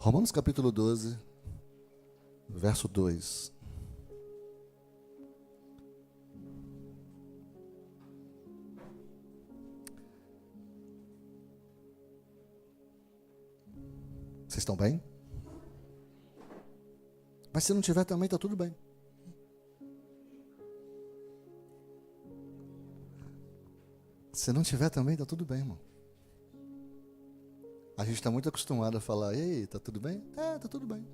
Romanos capítulo 12, verso 2. Vocês estão bem? Mas se não tiver também, está tudo bem. Se não tiver também, está tudo bem, irmão. A gente está muito acostumado a falar, ei, está tudo bem? Está tudo bem.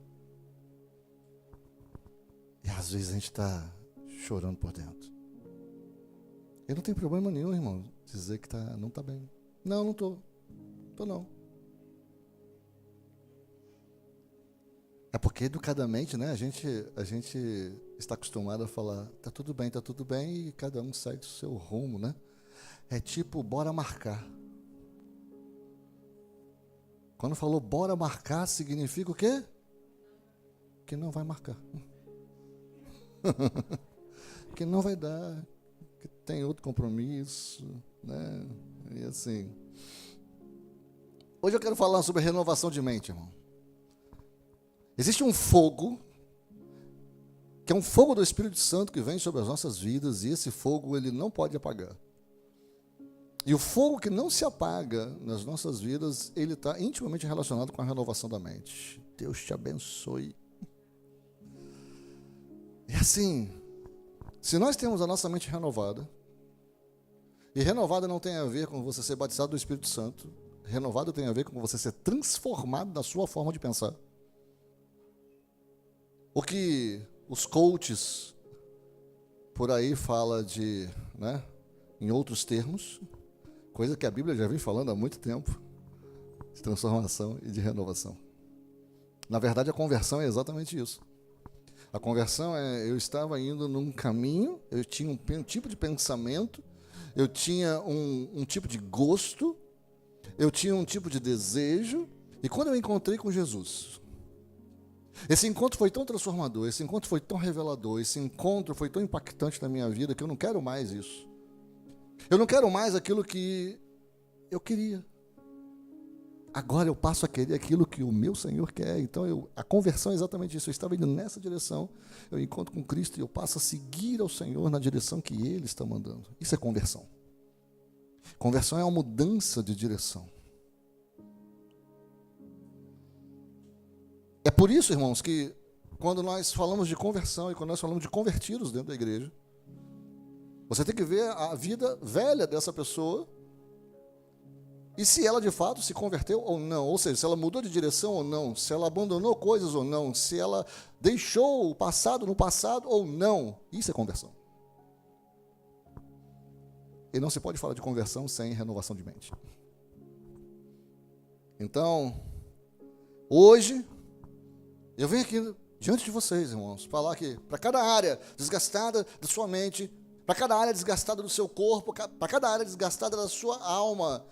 E às vezes a gente está chorando por dentro. E não tem problema nenhum, irmão, dizer que não está bem. Não estou. Estou não. É porque educadamente, né, a gente está acostumado a falar, está tudo bem, e cada um segue o seu rumo, né? É tipo, bora marcar. Quando falou bora marcar, significa o quê? Que não vai marcar. Que não vai dar, que tem outro compromisso, né? E assim. Hoje eu quero falar sobre renovação de mente, irmão. Existe um fogo, que é um fogo do Espírito Santo que vem sobre as nossas vidas, e esse fogo ele não pode apagar. E o fogo que não se apaga nas nossas vidas, ele está intimamente relacionado com a renovação da mente. Deus te abençoe. E assim, se nós temos a nossa mente renovada, e renovada não tem a ver com você ser batizado do Espírito Santo, renovado tem a ver com você ser transformado na sua forma de pensar. O que os coaches por aí falam de, né, em outros termos, coisa que a Bíblia já vem falando há muito tempo, de transformação e de renovação. Na verdade, a conversão é exatamente isso. A conversão é, eu estava indo num caminho, eu tinha um tipo de pensamento, eu tinha um tipo de gosto, eu tinha um tipo de desejo, e quando eu encontrei com Jesus, esse encontro foi tão transformador, esse encontro foi tão revelador, esse encontro foi tão impactante na minha vida, que eu não quero mais isso. Eu não quero mais aquilo que eu queria. Agora eu passo a querer aquilo que o meu Senhor quer. Então a conversão é exatamente isso. Eu estava indo nessa direção, eu encontro com Cristo e eu passo a seguir ao Senhor na direção que Ele está mandando. Isso é conversão. Conversão é uma mudança de direção. É por isso, irmãos, que quando nós falamos de conversão e quando nós falamos de convertidos dentro da igreja, você tem que ver a vida velha dessa pessoa e se ela de fato se converteu ou não, ou seja, se ela mudou de direção ou não, se ela abandonou coisas ou não, se ela deixou o passado no passado ou não. Isso é conversão. E não se pode falar de conversão sem renovação de mente. Então, hoje, eu venho aqui diante de vocês, irmãos, falar que para cada área desgastada da sua mente, para cada área desgastada do seu corpo, para cada área desgastada da sua alma,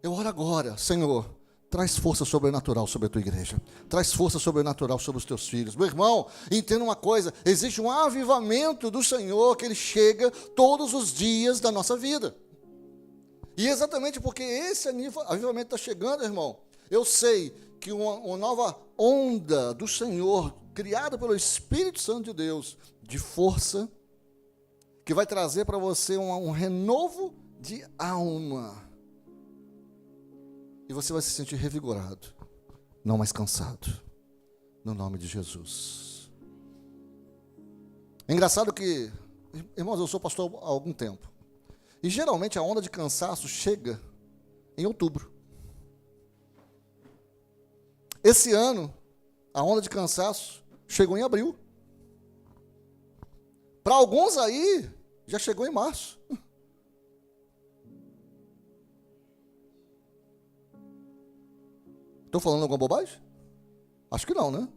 eu oro agora, Senhor, traz força sobrenatural sobre a tua igreja, traz força sobrenatural sobre os teus filhos. Meu irmão, entenda uma coisa, existe um avivamento do Senhor que Ele chega todos os dias da nossa vida. E exatamente porque esse avivamento está chegando, irmão, eu sei que uma nova onda do Senhor, criada pelo Espírito Santo de Deus, de força, que vai trazer para você um renovo de alma. E você vai se sentir revigorado, não mais cansado, no nome de Jesus. É engraçado que, irmãos, eu sou pastor há algum tempo, e geralmente a onda de cansaço chega em outubro. Esse ano, a onda de cansaço chegou em abril. Para alguns aí, já chegou em março. Estou falando alguma bobagem? Acho que não, né?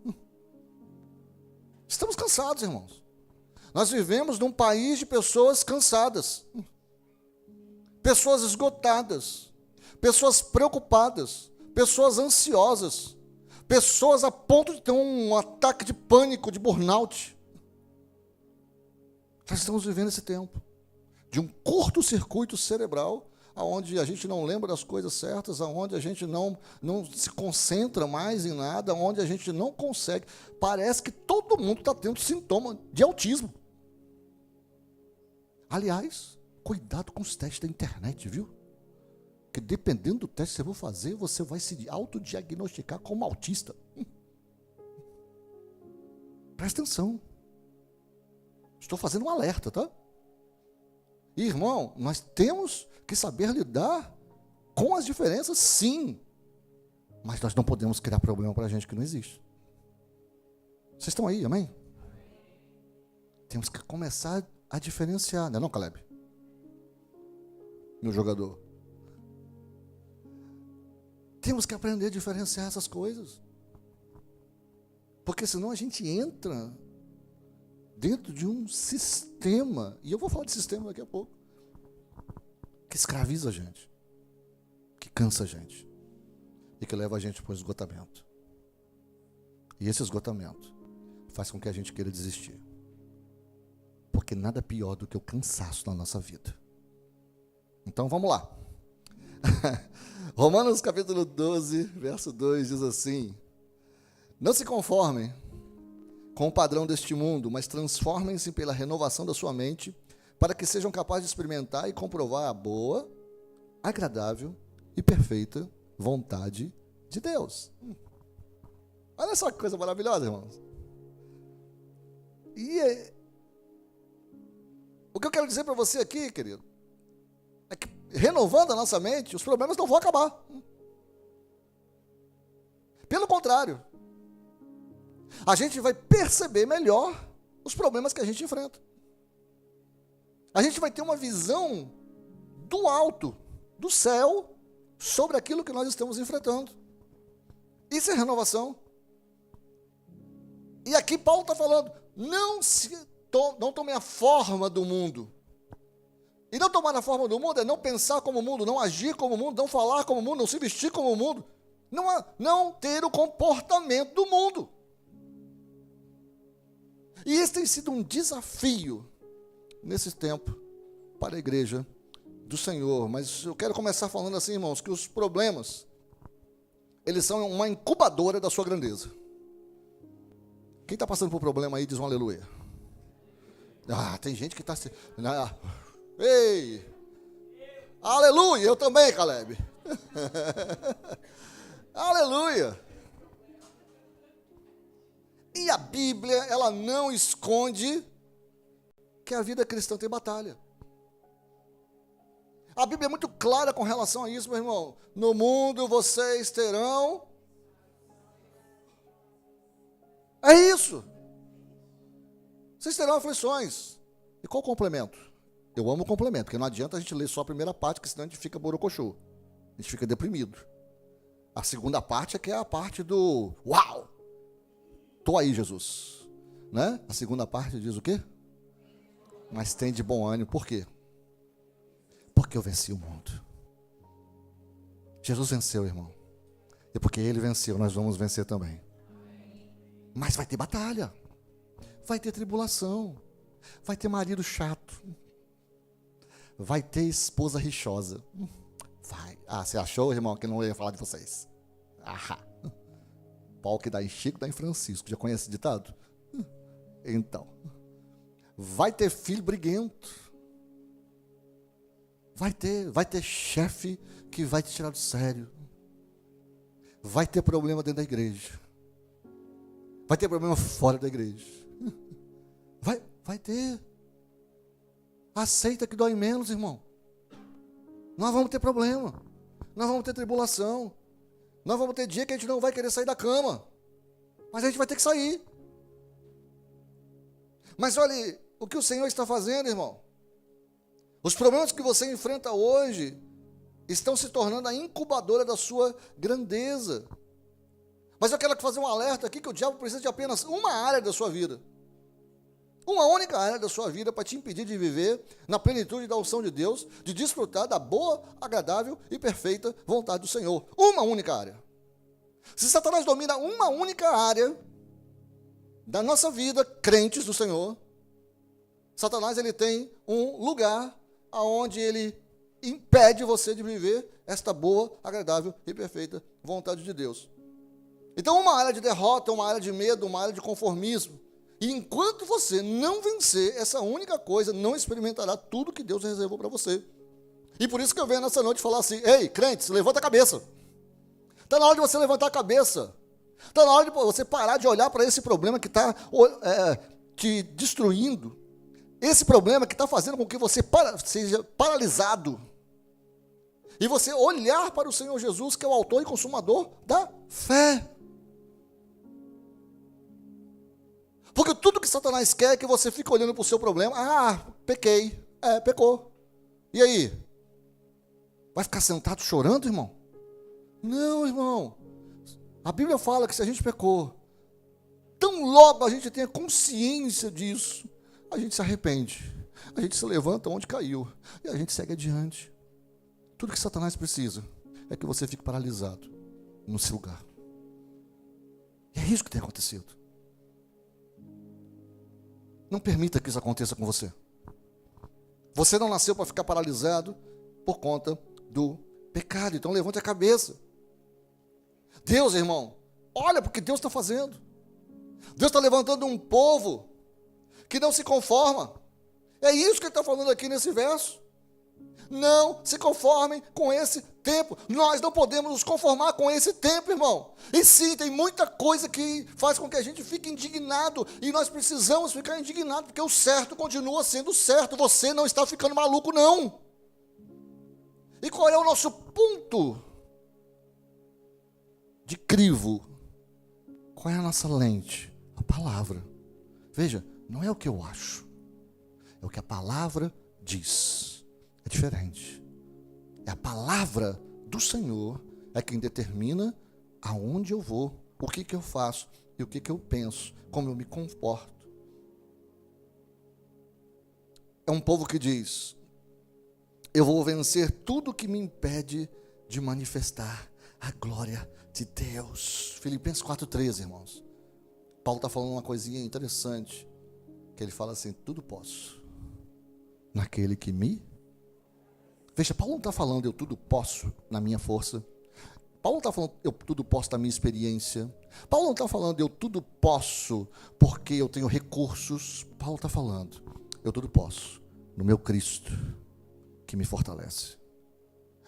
Estamos cansados, irmãos. Nós vivemos num país de pessoas cansadas, pessoas esgotadas, pessoas preocupadas, pessoas ansiosas, pessoas a ponto de ter um ataque de pânico, de burnout. Nós estamos vivendo esse tempo de um curto-circuito cerebral onde a gente não lembra das coisas certas, onde a gente não se concentra mais em nada, onde a gente não consegue. Parece que todo mundo está tendo sintoma de autismo. Aliás, cuidado com os testes da internet, viu? Porque dependendo do teste que você for fazer, você vai se autodiagnosticar como autista. Presta atenção. Estou fazendo um alerta, tá? E, irmão, nós temos que saber lidar com as diferenças, sim. Mas nós não podemos criar problema para a gente que não existe. Vocês estão aí, amém? Temos que começar a diferenciar, não é não, Caleb? Meu jogador. Temos que aprender a diferenciar essas coisas. Porque senão a gente entra dentro de um sistema, e eu vou falar de sistema daqui a pouco, que escraviza a gente, que cansa a gente, e que leva a gente para o esgotamento. E esse esgotamento faz com que a gente queira desistir. Porque nada pior do que o cansaço na nossa vida. Então vamos lá. Romanos capítulo 12, verso 2 diz assim: não se conformem com o padrão deste mundo, mas transformem-se pela renovação da sua mente, para que sejam capazes de experimentar e comprovar a boa, agradável e perfeita vontade de Deus. Olha só que coisa maravilhosa, irmãos. O que eu quero dizer para você aqui, querido, é que renovando a nossa mente, os problemas não vão acabar. Pelo contrário, a gente vai perceber melhor os problemas que a gente enfrenta. A gente vai ter uma visão do alto, do céu, sobre aquilo que nós estamos enfrentando. Isso é renovação. E aqui Paulo está falando, não tomem a forma do mundo. E não tomar a forma do mundo é não pensar como o mundo, não agir como o mundo, não falar como o mundo, não se vestir como o mundo. Não ter o comportamento do mundo. E esse tem sido um desafio nesse tempo para a igreja do Senhor. Mas eu quero começar falando assim, irmãos, que os problemas, eles são uma incubadora da sua grandeza. Quem está passando por problema aí, diz um aleluia. Tem gente que está... Ei! Aleluia! Eu também, Caleb. Aleluia! E a Bíblia, ela não esconde que a vida cristã tem batalha. A Bíblia é muito clara com relação a isso, meu irmão. No mundo vocês terão... É isso. Vocês terão aflições. E qual o complemento? Eu amo o complemento, porque não adianta a gente ler só a primeira parte, porque senão a gente fica borocochô. A gente fica deprimido. A segunda parte é que é a parte do... Uau! Tô aí, Jesus. Né? A segunda parte diz o quê? Mas tem de bom ânimo. Por quê? Porque eu venci o mundo. Jesus venceu, irmão. E porque ele venceu, nós vamos vencer também. Mas vai ter batalha. Vai ter tribulação. Vai ter marido chato. Vai ter esposa rixosa. Vai. Você achou, irmão, que não ia falar de vocês? Pau que dá em Chico, dá em Francisco. Já conhece esse ditado? Então. Vai ter filho briguento. Vai ter chefe que vai te tirar do sério. Vai ter problema dentro da igreja. Vai ter problema fora da igreja. Vai ter. Aceita que dói menos, irmão. Nós vamos ter problema. Nós vamos ter tribulação. Nós vamos ter dia que a gente não vai querer sair da cama. Mas a gente vai ter que sair. Mas olha o que o Senhor está fazendo, irmão. Os problemas que você enfrenta hoje estão se tornando a incubadora da sua grandeza. Mas eu quero fazer um alerta aqui que o diabo precisa de apenas uma área da sua vida. Uma única área da sua vida para te impedir de viver na plenitude da unção de Deus, de desfrutar da boa, agradável e perfeita vontade do Senhor. Uma única área. Se Satanás domina uma única área da nossa vida, crentes do Senhor, Satanás ele tem um lugar aonde ele impede você de viver esta boa, agradável e perfeita vontade de Deus. Então, uma área de derrota, uma área de medo, uma área de conformismo. E enquanto você não vencer essa única coisa, não experimentará tudo que Deus reservou para você. E por isso que eu venho nessa noite falar assim: ei, crentes, levanta a cabeça. Está na hora de você levantar a cabeça. Está na hora de você parar de olhar para esse problema que está te destruindo. Esse problema que está fazendo com que você seja paralisado. E você olhar para o Senhor Jesus, que é o autor e consumador da fé. Porque tudo que Satanás quer é que você fique olhando para o seu problema. Ah, pequei. Pecou. E aí? Vai ficar sentado chorando, irmão? Não, irmão. A Bíblia fala que se a gente pecou, tão logo a gente tenha consciência disso, a gente se arrepende. A gente se levanta onde caiu. E a gente segue adiante. Tudo que Satanás precisa é que você fique paralisado no seu lugar. E é isso que tem acontecido. Não permita que isso aconteça com você. Você não nasceu para ficar paralisado por conta do pecado. Então levante a cabeça. Deus, irmão, olha para o que Deus está fazendo. Deus está levantando um povo que não se conforma. É isso que ele está falando aqui nesse verso. Não se conformem com esse tempo. Nós não podemos nos conformar com esse tempo, irmão. E sim, tem muita coisa que faz com que a gente fique indignado. E nós precisamos ficar indignados, porque o certo continua sendo certo. Você não está ficando maluco, não. E qual é o nosso ponto de crivo? Qual é a nossa lente? A palavra. Veja, não é o que eu acho. É o que a palavra diz. É diferente. É a palavra do Senhor é quem determina aonde eu vou, o que eu faço e o que eu penso, como eu me comporto. É um povo que diz: eu vou vencer tudo que me impede de manifestar a glória de Deus. Filipenses 4,13, irmãos. Paulo está falando uma coisinha interessante, que ele fala assim: tudo posso naquele que me... Veja, Paulo não está falando eu tudo posso na minha força. Paulo não está falando eu tudo posso na minha experiência. Paulo não está falando eu tudo posso porque eu tenho recursos. Paulo está falando eu tudo posso no meu Cristo que me fortalece.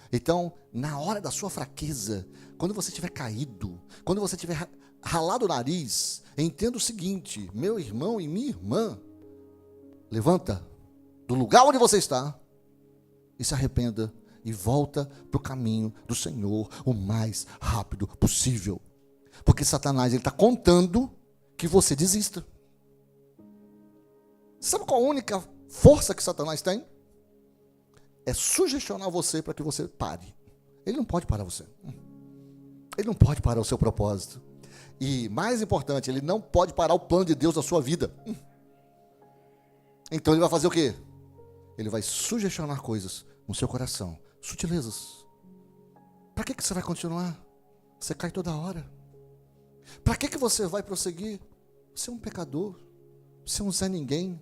Então, na hora da sua fraqueza, quando você estiver caído, quando você estiver ralado o nariz, entenda o seguinte: meu irmão e minha irmã, levanta do lugar onde você está e se arrependa e volta para o caminho do Senhor o mais rápido possível. Porque Satanás está contando que você desista. Sabe qual a única força que Satanás tem? É sugestionar você para que você pare. Ele não pode parar você. Ele não pode parar o seu propósito. E mais importante, ele não pode parar o plano de Deus da sua vida. Então ele vai fazer o quê? Ele vai sugestionar coisas no seu coração, sutilezas. Para que você vai continuar? Você cai toda hora. Para que você vai prosseguir? Você é um pecador. Você é um Zé Ninguém.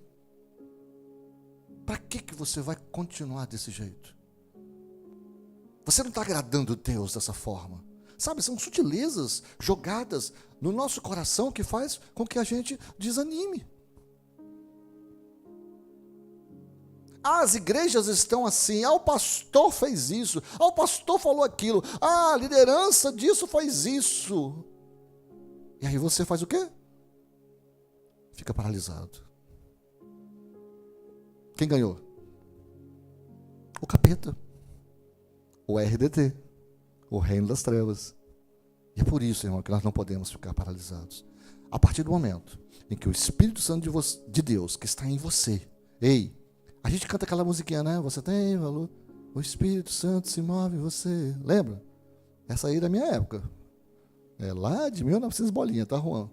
Para que você vai continuar desse jeito? Você não está agradando Deus dessa forma. Sabe, são sutilezas jogadas no nosso coração que faz com que a gente desanime. As igrejas estão assim: o pastor fez isso, o pastor falou aquilo, a liderança disso faz isso. E aí você faz o quê? Fica paralisado. Quem ganhou? O capeta, o RDT, o reino das trevas. E é por isso, irmão, que nós não podemos ficar paralisados. A partir do momento em que o Espírito Santo de Deus, que está em você, a gente canta aquela musiquinha, né? Você tem valor, o Espírito Santo se move em você. Lembra? Essa aí é da minha época. É lá de 1900 bolinha, tá, Juan?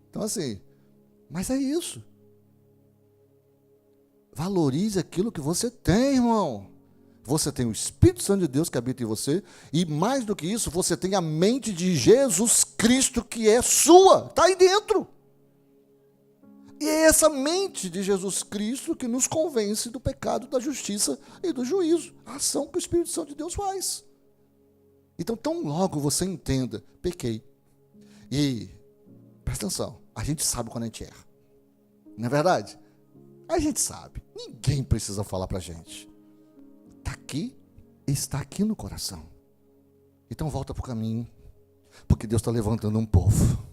Então assim, mas é isso. Valorize aquilo que você tem, irmão. Você tem o Espírito Santo de Deus que habita em você. E mais do que isso, você tem a mente de Jesus Cristo que é sua. Está aí dentro. E é essa mente de Jesus Cristo que nos convence do pecado, da justiça e do juízo. A ação que o Espírito Santo de Deus faz. Então, tão logo você entenda, pequei. E, presta atenção, a gente sabe quando a gente erra. Não é verdade? A gente sabe. Ninguém precisa falar para a gente. Está aqui no coração. Então volta para o caminho. Porque Deus está levantando um povo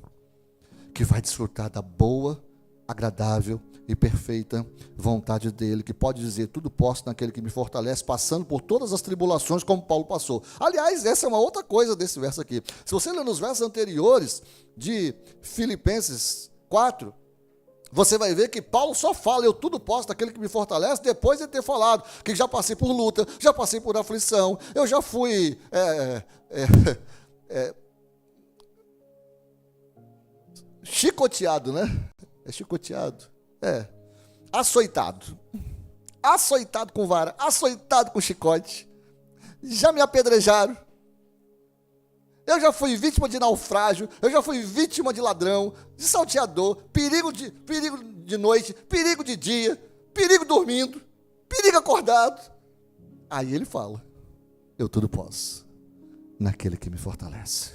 que vai desfrutar da boa, agradável e perfeita vontade dele, que pode dizer, tudo posso naquele que me fortalece, passando por todas as tribulações como Paulo passou. Aliás, essa é uma outra coisa desse verso aqui. Se você ler nos versos anteriores de Filipenses 4, você vai ver que Paulo só fala, eu tudo posso naquele que me fortalece, depois de ter falado que já passei por luta, já passei por aflição, eu já fui chicoteado, né? É chicoteado? Açoitado. Açoitado com vara, açoitado com chicote. Já me apedrejaram. Eu já fui vítima de naufrágio, eu já fui vítima de ladrão, de salteador, perigo de noite, perigo de dia, perigo dormindo, perigo acordado. Aí ele fala, eu tudo posso, naquele que me fortalece.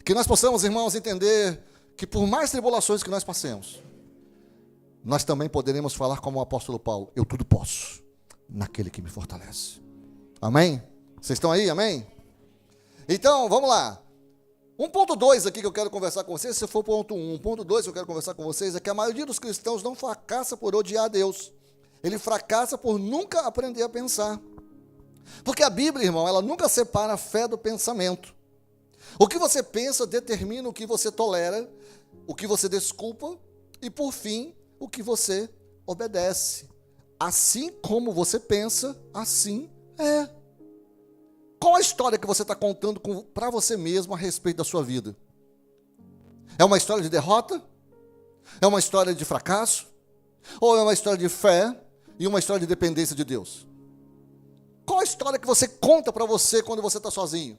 Que nós possamos, irmãos, entender que por mais tribulações que nós passemos, nós também poderemos falar como o apóstolo Paulo, eu tudo posso, naquele que me fortalece. Amém? Vocês estão aí? Amém? Então, vamos lá. 1.2 aqui que eu quero conversar com vocês, se for ponto 1. 1.2 que eu quero conversar com vocês é que a maioria dos cristãos não fracassa por odiar a Deus. Ele fracassa por nunca aprender a pensar. Porque a Bíblia, irmão, ela nunca separa a fé do pensamento. O que você pensa determina o que você tolera, o que você desculpa e, por fim, o que você obedece. Assim como você pensa, assim é. Qual a história que você está contando para você mesmo a respeito da sua vida? É uma história de derrota? É uma história de fracasso? Ou é uma história de fé e uma história de dependência de Deus? Qual a história que você conta para você quando você está sozinho?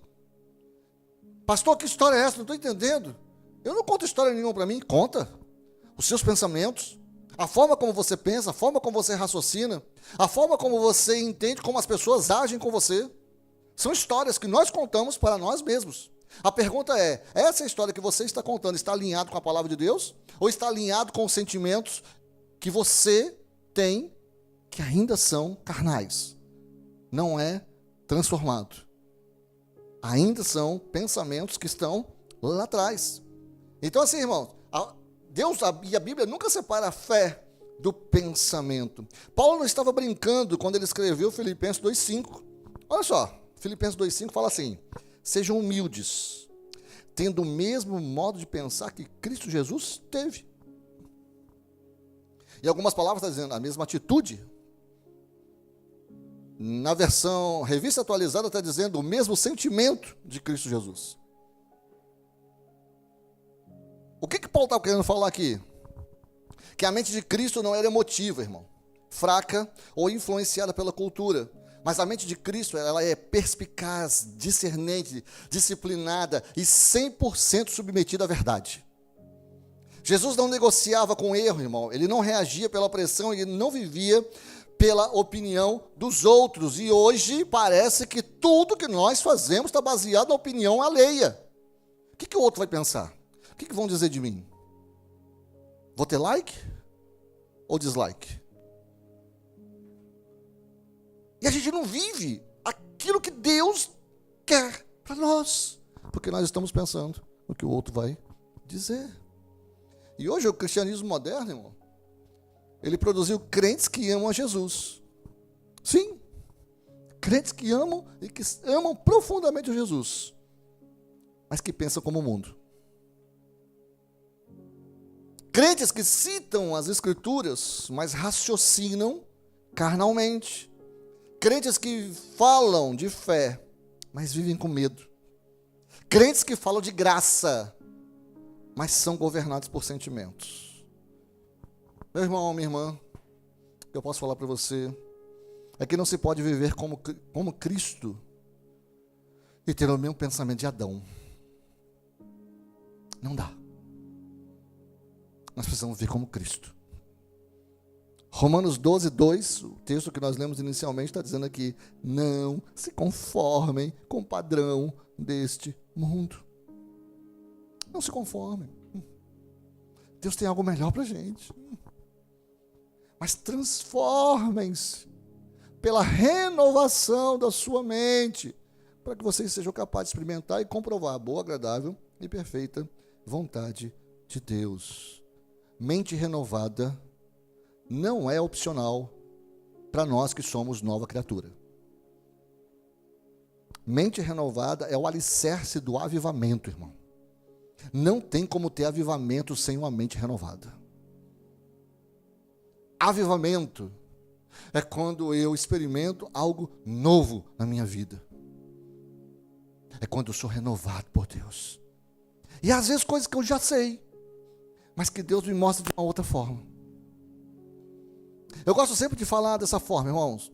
Pastor, que história é essa? Não estou entendendo. Eu não conto história nenhuma para mim. Conta. Os seus pensamentos, a forma como você pensa, a forma como você raciocina, a forma como você entende como as pessoas agem com você. São histórias que nós contamos para nós mesmos. A pergunta é, essa história que você está contando está alinhado com a palavra de Deus? Ou está alinhado com os sentimentos que você tem que ainda são carnais? Não é transformado. Ainda são pensamentos que estão lá atrás. Então assim, irmãos, Deus e a Bíblia nunca separa a fé do pensamento. Paulo não estava brincando quando ele escreveu Filipenses 2,5. Olha só. Filipenses 2,5 fala assim, sejam humildes, tendo o mesmo modo de pensar que Cristo Jesus teve. E algumas palavras estão dizendo a mesma atitude. Na versão revista atualizada está dizendo o mesmo sentimento de Cristo Jesus. O que Paulo está querendo falar aqui? Que a mente de Cristo não era emotiva, irmão, fraca ou influenciada pela cultura. Mas a mente de Cristo, ela é perspicaz, discernente, disciplinada e 100% submetida à verdade. Jesus não negociava com erro, irmão. Ele não reagia pela pressão, ele não vivia pela opinião dos outros. E hoje parece que tudo que nós fazemos está baseado na opinião alheia. O que o outro vai pensar? O que vão dizer de mim? Vou ter like ou dislike? E a gente não vive aquilo que Deus quer para nós, porque nós estamos pensando no que o outro vai dizer. E hoje o cristianismo moderno, irmão, ele produziu crentes que amam a Jesus. Sim, crentes que amam e que amam profundamente a Jesus, mas que pensam como o mundo. Crentes que citam as Escrituras, mas raciocinam carnalmente. Crentes que falam de fé, mas vivem com medo. Crentes que falam de graça, mas são governados por sentimentos. Meu irmão, minha irmã, o que eu posso falar para você é que não se pode viver como Cristo e ter o mesmo pensamento de Adão. Não dá. nós precisamos ver como Cristo. Romanos 12, 2, o texto que nós lemos inicialmente está dizendo aqui: não se conformem com o padrão deste mundo. Não se conformem. Deus tem algo melhor para a gente. Mas transformem-se pela renovação da sua mente, para que vocês sejam capazes de experimentar e comprovar a boa, agradável e perfeita vontade de Deus. Mente renovada não é opcional para nós que somos nova criatura. Mente renovada é o alicerce do avivamento, irmão. Não tem como ter avivamento sem uma mente renovada. Avivamento é quando eu experimento algo novo na minha vida. É quando eu sou renovado por Deus. E às vezes coisas que eu já sei, mas que Deus me mostra de uma outra forma. Eu gosto sempre de falar dessa forma, irmãos.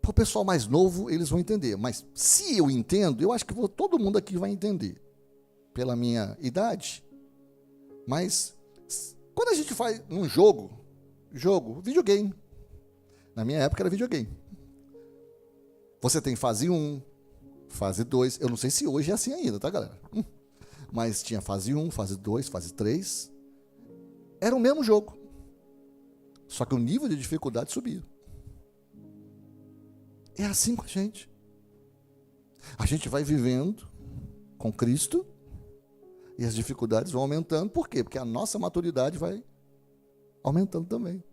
Para o pessoal mais novo, eles vão entender. Mas se eu entendo, eu acho que todo mundo aqui vai entender. Pela minha idade. Mas quando a gente faz um jogo, videogame. Na minha época era videogame. Você tem fase 1, fase 2. Eu não sei se hoje é assim ainda, tá, galera? Mas tinha fase 1, fase 2, fase 3. Era o mesmo jogo. Só que o nível de dificuldade subia. É assim com a gente. A gente vai vivendo com Cristo e as dificuldades vão aumentando. Por quê? Porque a nossa maturidade vai aumentando também.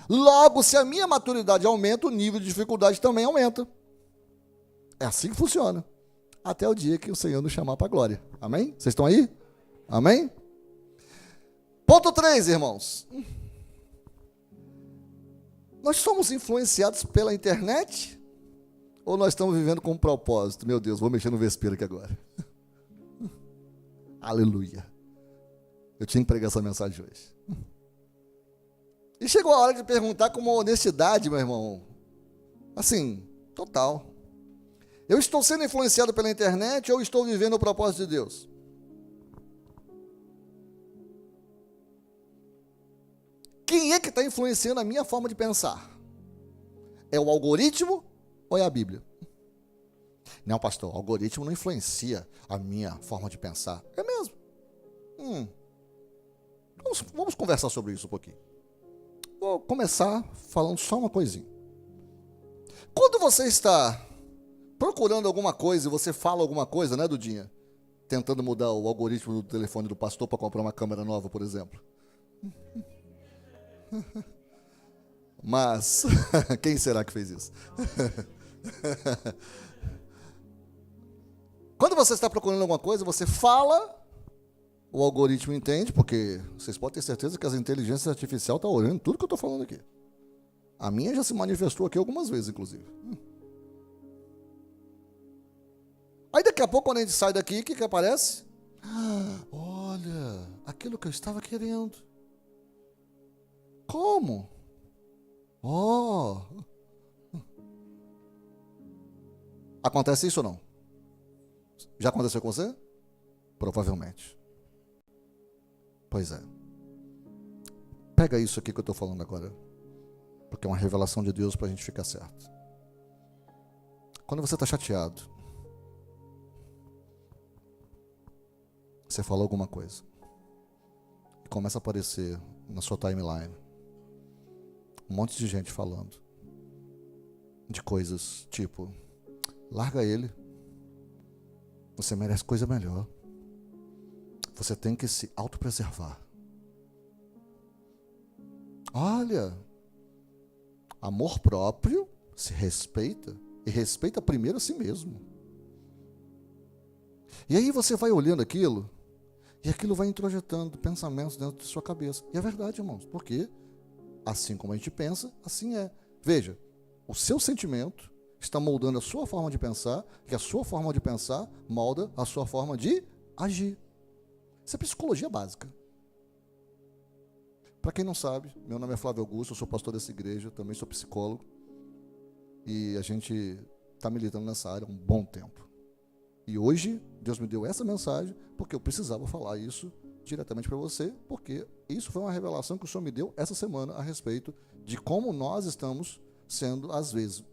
Logo, se a minha maturidade aumenta, o nível de dificuldade também aumenta. É assim que funciona. Até o dia que o Senhor nos chamar para a glória. Amém? Vocês estão aí? Amém? Ponto 3, irmãos. Nós somos influenciados pela internet ou nós estamos vivendo com um propósito? Meu Deus, vou mexer no vespeiro aqui agora. Aleluia. Eu tinha que pregar essa mensagem hoje. E chegou a hora de perguntar com uma honestidade, meu irmão. Assim, total. Eu estou sendo influenciado pela internet ou estou vivendo o propósito de Deus? Quem é que está influenciando a minha forma de pensar? É o algoritmo ou é a Bíblia? Não, pastor, o algoritmo não influencia a minha forma de pensar. É mesmo? Vamos conversar sobre isso um pouquinho. Vou começar falando só uma coisinha. Quando você está procurando alguma coisa e você fala alguma coisa, né, Dudinha? Tentando mudar o algoritmo do telefone do pastor para comprar uma câmera nova, por exemplo. Mas, quem será que fez isso? Quando você está procurando alguma coisa, você fala, o algoritmo entende, porque vocês podem ter certeza que as inteligências artificiais estão olhando tudo que eu estou falando aqui. A minha já se manifestou aqui algumas vezes, inclusive. Aí daqui a pouco, quando a gente sai daqui, o que aparece? Olha, aquilo que eu estava querendo. Como? Acontece isso ou não? Já aconteceu com você? Provavelmente. Pois é. Pega isso aqui que eu estou falando agora, porque é uma revelação de Deus para a gente ficar certo. Quando você está chateado, você falou alguma coisa e começa a aparecer na sua timeline um monte de gente falando de coisas tipo: larga ele, você merece coisa melhor, você tem que se autopreservar. Olha, amor próprio, se respeita, e respeita primeiro a si mesmo. E aí você vai olhando aquilo, e aquilo vai introjetando pensamentos dentro de sua cabeça. E é verdade, irmãos, porque assim como a gente pensa, assim é. Veja, o seu sentimento está moldando a sua forma de pensar, e a sua forma de pensar molda a sua forma de agir. Isso é psicologia básica. Para quem não sabe, meu nome é Flávio Augusto, eu sou pastor dessa igreja, também sou psicólogo, e a gente está militando nessa área há um bom tempo. E hoje, Deus me deu essa mensagem, porque eu precisava falar isso diretamente para você, porque isso foi uma revelação que o Senhor me deu essa semana a respeito de como nós estamos sendo, às vezes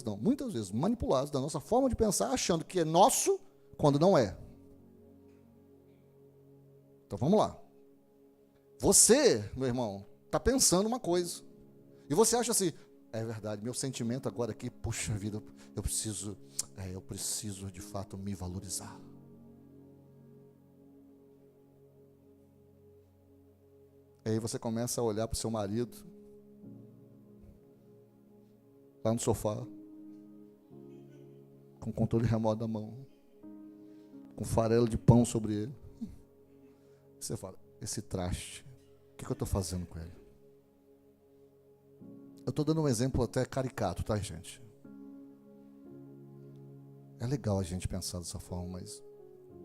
não, muitas vezes, manipulados da nossa forma de pensar, achando que é nosso, quando não é. Então vamos lá. Você, meu irmão, está pensando uma coisa, e você acha assim, é verdade, meu sentimento agora aqui, puxa vida, eu preciso de fato me valorizar. Aí você começa a olhar para o seu marido, lá no sofá, com o controle remoto da mão, com farelo de pão sobre ele. Você fala, esse traste, o que eu estou fazendo com ele? Eu estou dando um exemplo até caricato, tá, gente? É legal a gente pensar dessa forma, mas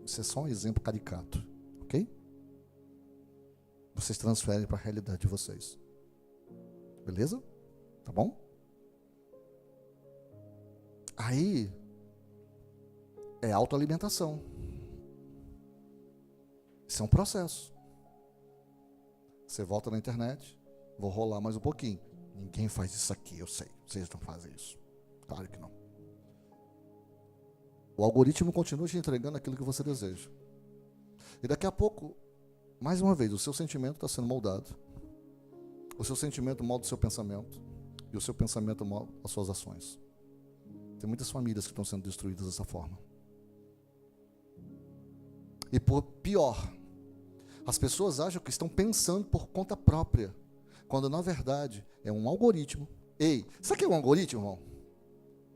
isso é só um exemplo caricato, ok? Vocês transferem para a realidade de vocês. Beleza? Tá bom? Aí é autoalimentação. Isso é um processo. Você volta na internet, vou rolar mais um pouquinho. Ninguém faz isso aqui, eu sei. Vocês não fazem isso. Claro que não. O algoritmo continua te entregando aquilo que você deseja. E daqui a pouco, mais uma vez, o seu sentimento está sendo moldado. O seu sentimento molda o seu pensamento. E o seu pensamento molda as suas ações. Tem muitas famílias que estão sendo destruídas dessa forma. E por pior, as pessoas acham que estão pensando por conta própria, quando na verdade é um algoritmo. Ei, sabe o que é um algoritmo, irmão?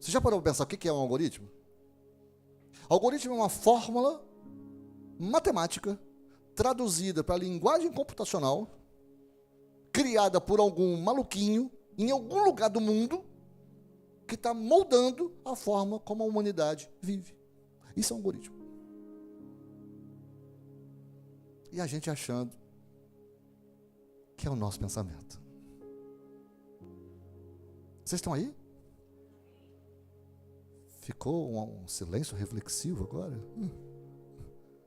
Você já parou para pensar o que é um algoritmo? Algoritmo é uma fórmula matemática traduzida para a linguagem computacional, criada por algum maluquinho em algum lugar do mundo, que está moldando a forma como a humanidade vive. Isso é um algoritmo. E a gente achando que é o nosso pensamento. Vocês estão aí? Ficou um silêncio reflexivo agora?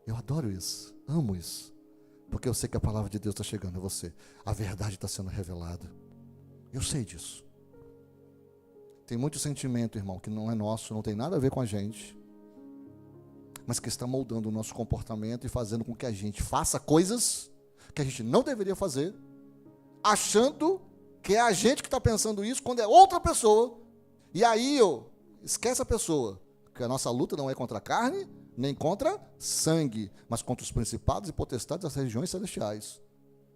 Eu adoro isso, amo isso. Porque eu sei que a palavra de Deus está chegando a você. A verdade está sendo revelada. Eu sei disso. Tem muito sentimento, irmão, que não é nosso, não tem nada a ver com a gente, mas que está moldando o nosso comportamento e fazendo com que a gente faça coisas que a gente não deveria fazer, achando que é a gente que está pensando isso, quando é outra pessoa. E aí, esquece a pessoa, que a nossa luta não é contra a carne, nem contra sangue, mas contra os principados e potestades das regiões celestiais.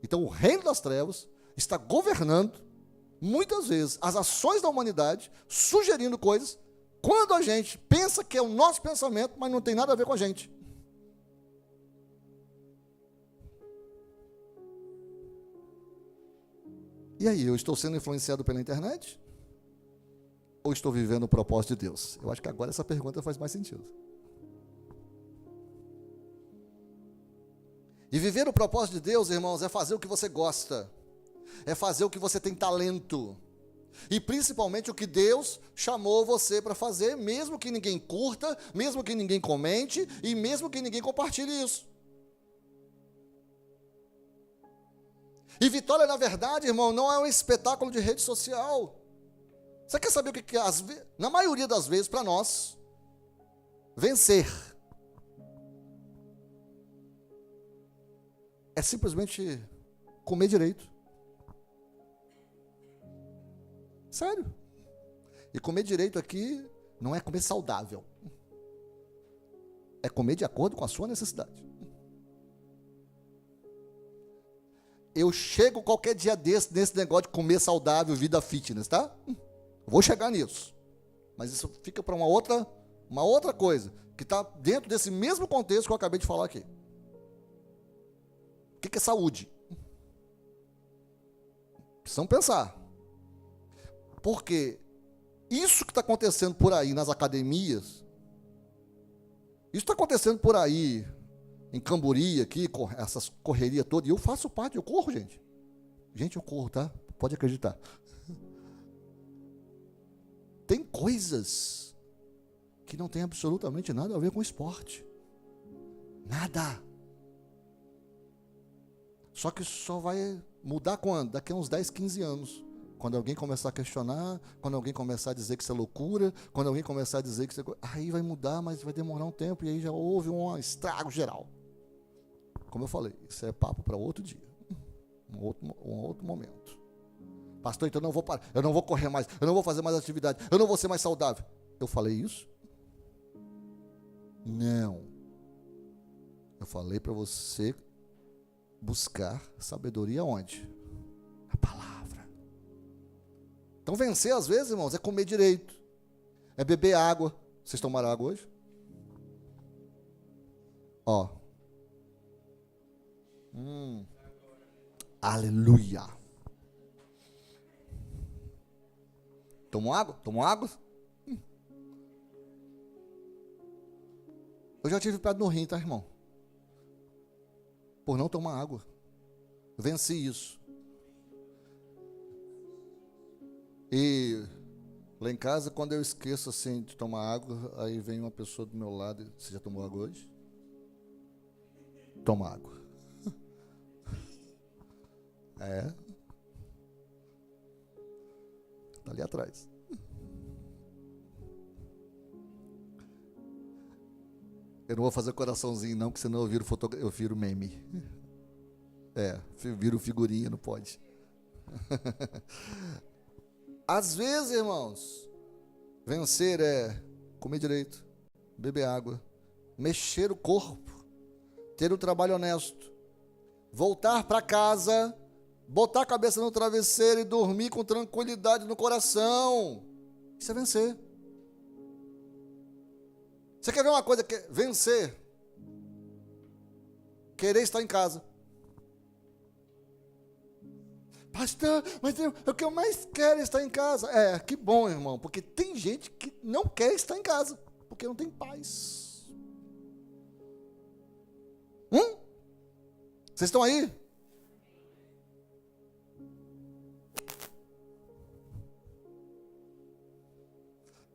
Então o reino das trevas está governando, muitas vezes, as ações da humanidade, sugerindo coisas, quando a gente pensa que é o nosso pensamento, mas não tem nada a ver com a gente. E aí, eu estou sendo influenciado pela internet? Ou estou vivendo o propósito de Deus? Eu acho que agora essa pergunta faz mais sentido. E viver o propósito de Deus, irmãos, é fazer o que você gosta. É fazer o que você tem talento. E principalmente o que Deus chamou você para fazer, mesmo que ninguém curta, mesmo que ninguém comente, e mesmo que ninguém compartilhe isso. E vitória, na verdade, irmão, não é um espetáculo de rede social. Você quer saber o que é, na maioria das vezes, para nós, vencer é simplesmente comer direito. Sério. E comer direito aqui não é comer saudável. É comer de acordo com a sua necessidade. Eu chego qualquer dia nesse negócio de comer saudável, vida fitness, tá? Vou chegar nisso. Mas isso fica para uma outra coisa, que está dentro desse mesmo contexto que eu acabei de falar aqui. O que é saúde? Precisamos pensar. Porque isso que está acontecendo por aí nas academias, isso está acontecendo por aí em Camburi, aqui, essas correrias todas, e eu faço parte, eu corro, gente. Gente, eu corro, tá? Pode acreditar. Tem coisas que não tem absolutamente nada a ver com esporte. Nada. Só que só vai mudar quando? Daqui a uns 10, 15 anos. Quando alguém começar a questionar, quando alguém começar a dizer que isso é loucura, quando alguém começar a dizer que isso é... Aí vai mudar, mas vai demorar um tempo, e aí já houve um estrago geral. Como eu falei, isso é papo para outro dia. Um outro momento. Pastor, então eu não vou correr mais, eu não vou fazer mais atividade, eu não vou ser mais saudável. Eu falei isso? Não. Eu falei para você buscar sabedoria onde? Na palavra. Então vencer às vezes, irmãos, é comer direito, é beber água. Vocês tomaram água hoje? Ó. Aleluia. Tomou água? Tomou água? Eu já tive pedra no rim, tá, irmão? Por não tomar água. Venci isso. E lá em casa, quando eu esqueço assim de tomar água, aí vem uma pessoa do meu lado. Você já tomou água hoje? Toma água. É. Tá ali atrás. Eu não vou fazer coraçãozinho não, porque senão eu viro meme. Viro figurinha, não pode. Às vezes, irmãos, vencer é comer direito, beber água, mexer o corpo, ter um trabalho honesto, voltar para casa, botar a cabeça no travesseiro e dormir com tranquilidade no coração. Isso é vencer. Você quer ver uma coisa que é vencer? Querer estar em casa. Pastor, mas o que eu mais quero é estar em casa. Que bom, irmão, porque tem gente que não quer estar em casa, porque não tem paz. Vocês estão aí?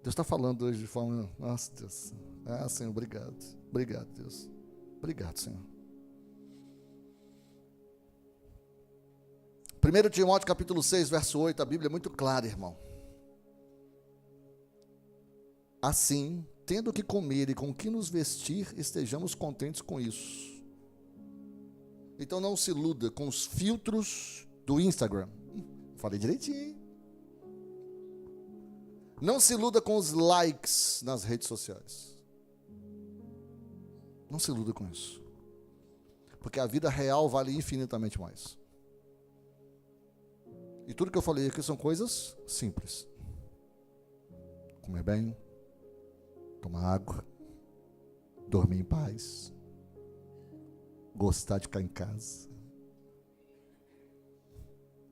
Deus está falando hoje de forma... Nossa, Deus. Senhor, obrigado. Obrigado, Deus. Obrigado, Senhor. 1 Timóteo capítulo 6, verso 8, a Bíblia é muito clara, irmão. Assim, tendo o que comer e com o que nos vestir, estejamos contentes com isso. Então não se iluda com os filtros do Instagram. Falei direitinho, hein? Não se iluda com os likes nas redes sociais. Não se iluda com isso. Porque a vida real vale infinitamente mais. E tudo que eu falei aqui são coisas simples. Comer bem, tomar água, dormir em paz, gostar de ficar em casa.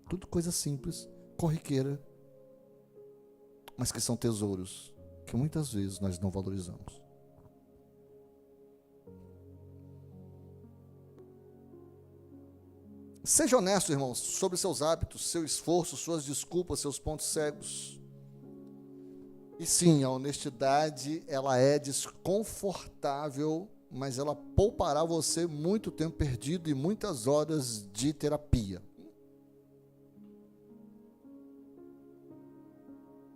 Tudo coisa simples, corriqueira, mas que são tesouros que muitas vezes nós não valorizamos. Seja honesto, irmãos, sobre seus hábitos, seu esforço, suas desculpas, seus pontos cegos. E sim, a honestidade, ela é desconfortável, mas ela poupará você muito tempo perdido e muitas horas de terapia.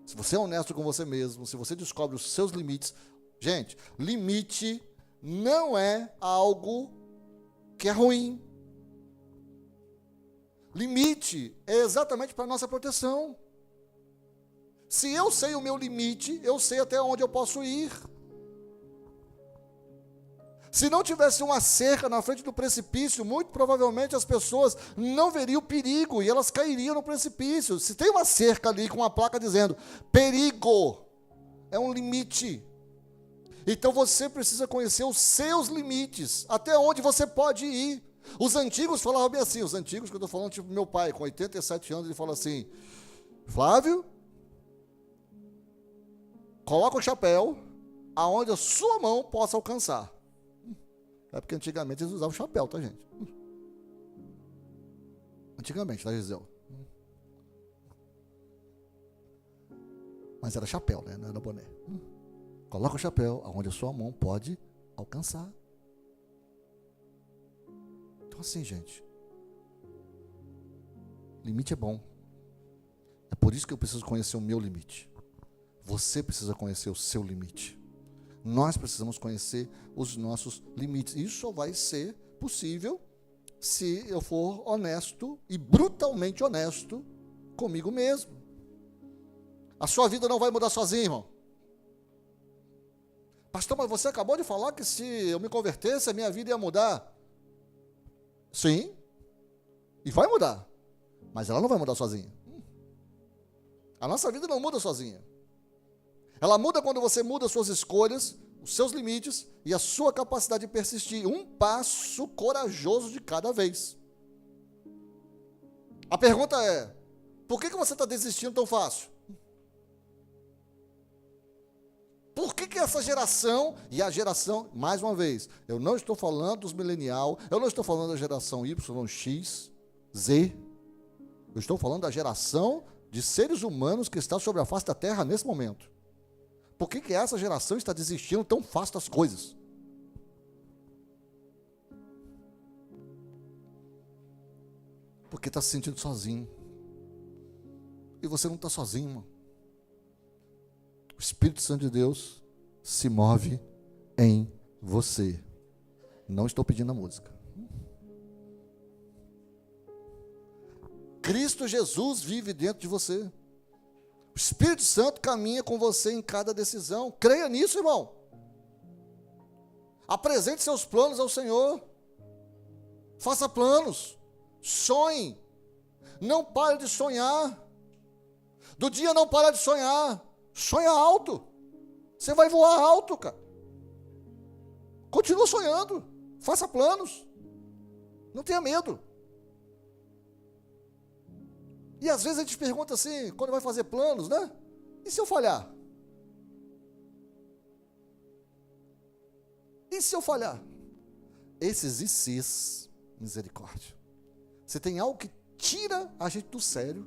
Se você é honesto com você mesmo, se você descobre os seus limites... Gente, limite não é algo que é ruim. Limite é exatamente para a nossa proteção. Se eu sei o meu limite, eu sei até onde eu posso ir. Se não tivesse uma cerca na frente do precipício, muito provavelmente as pessoas não veriam o perigo e elas cairiam no precipício. Se tem uma cerca ali com uma placa dizendo perigo, é um limite. Então você precisa conhecer os seus limites, até onde você pode ir. Os antigos falavam bem assim, os antigos que eu estou falando, tipo meu pai, com 87 anos, ele fala assim: Flávio, coloca o chapéu aonde a sua mão possa alcançar. É porque antigamente eles usavam chapéu, tá, gente? Antigamente, tá, Gisele? Mas era chapéu, né? Não era boné. Coloca o chapéu aonde a sua mão pode alcançar. Então assim, gente, Limite é bom. É por isso que eu preciso conhecer o meu limite. Você precisa conhecer o seu limite. Nós precisamos conhecer os nossos limites. Isso só vai ser possível se eu for honesto e brutalmente honesto comigo mesmo. A sua vida não vai mudar sozinho, irmão. Pastor, mas você acabou de falar que se eu me convertesse, a minha vida ia mudar. Sim, e vai mudar. Mas ela não vai mudar sozinha. A nossa vida não muda sozinha. Ela muda quando você muda as suas escolhas, os seus limites e a sua capacidade de persistir. Um passo corajoso de cada vez. A pergunta é, por que você está desistindo tão fácil? Por que essa geração, e a geração, mais uma vez, eu não estou falando dos millennial, eu não estou falando da geração Y, X, Z, eu estou falando da geração de seres humanos que está sobre a face da terra nesse momento. Por que essa geração está desistindo tão fácil das coisas? Porque está se sentindo sozinho. E você não está sozinho, irmão. O Espírito Santo de Deus se move em você. Não estou pedindo a música. Cristo Jesus vive dentro de você. O Espírito Santo caminha com você em cada decisão. Creia nisso, irmão. Apresente seus planos ao Senhor. Faça planos. Sonhe. Não pare de sonhar. Do dia não para de sonhar. Sonha alto. Você vai voar alto, cara. Continua sonhando. Faça planos. Não tenha medo. E às vezes a gente pergunta assim, quando vai fazer planos, né? E se eu falhar? E se eu falhar? Esses ICs, misericórdia. Você tem algo que tira a gente do sério,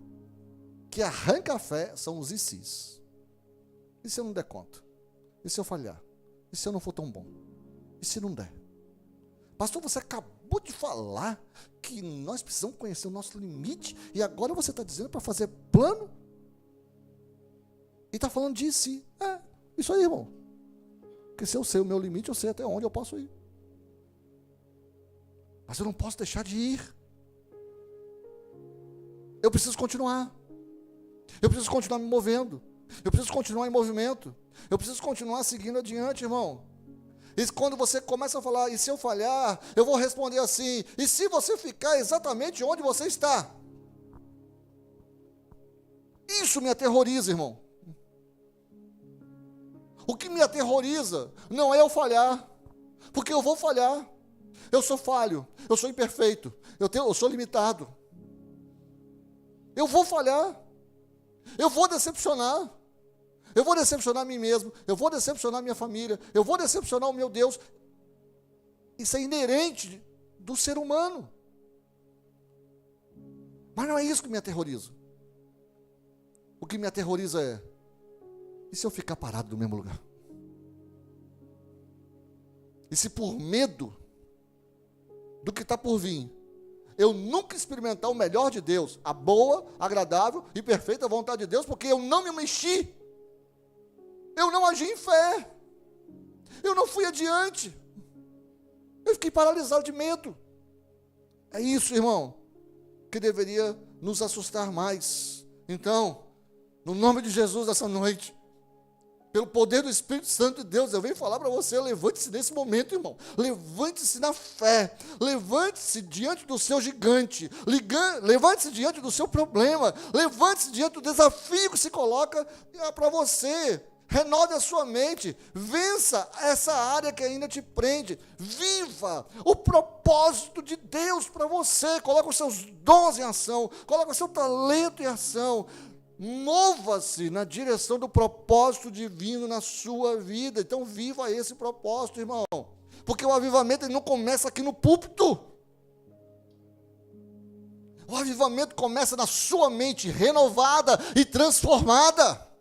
que arranca a fé, são os ICs. E se eu não der conta? E se eu falhar? E se eu não for tão bom? E se não der? Pastor, você acabou de falar que nós precisamos conhecer o nosso limite e agora você está dizendo para fazer plano? E está falando de si. É, isso aí, irmão. Porque se eu sei o meu limite, eu sei até onde eu posso ir. Mas eu não posso deixar de ir. Eu preciso continuar. Eu preciso continuar me movendo. Eu preciso continuar em movimento. Eu preciso continuar seguindo adiante, irmão. E quando você começa a falar, e se eu falhar, eu vou responder assim, e se você ficar exatamente onde você está? Isso me aterroriza, irmão. O que me aterroriza não é eu falhar, porque eu vou falhar. Eu sou falho, eu sou imperfeito, eu sou limitado. Eu vou falhar, eu vou decepcionar. Eu vou decepcionar a mim mesmo, eu vou decepcionar a minha família, eu vou decepcionar o meu Deus. Isso é inerente do ser humano. Mas não é isso que me aterroriza. O que me aterroriza é, e se eu ficar parado no mesmo lugar? E se por medo do que está por vir, eu nunca experimentar o melhor de Deus, a boa, agradável e perfeita vontade de Deus, porque eu não me mexi. Eu não agi em fé. Eu não fui adiante. Eu fiquei paralisado de medo. É isso, irmão, que deveria nos assustar mais. Então, no nome de Jesus, essa noite, pelo poder do Espírito Santo de Deus, eu venho falar para você, levante-se nesse momento, irmão. Levante-se na fé. Levante-se diante do seu gigante. Levante-se diante do seu problema. Levante-se diante do desafio que se coloca para você. Renove a sua mente, vença essa área que ainda te prende, viva o propósito de Deus para você, coloque os seus dons em ação, coloque o seu talento em ação, mova-se na direção do propósito divino na sua vida. Então viva esse propósito, irmão, porque o avivamento ele não começa aqui no púlpito, o avivamento começa na sua mente renovada e transformada.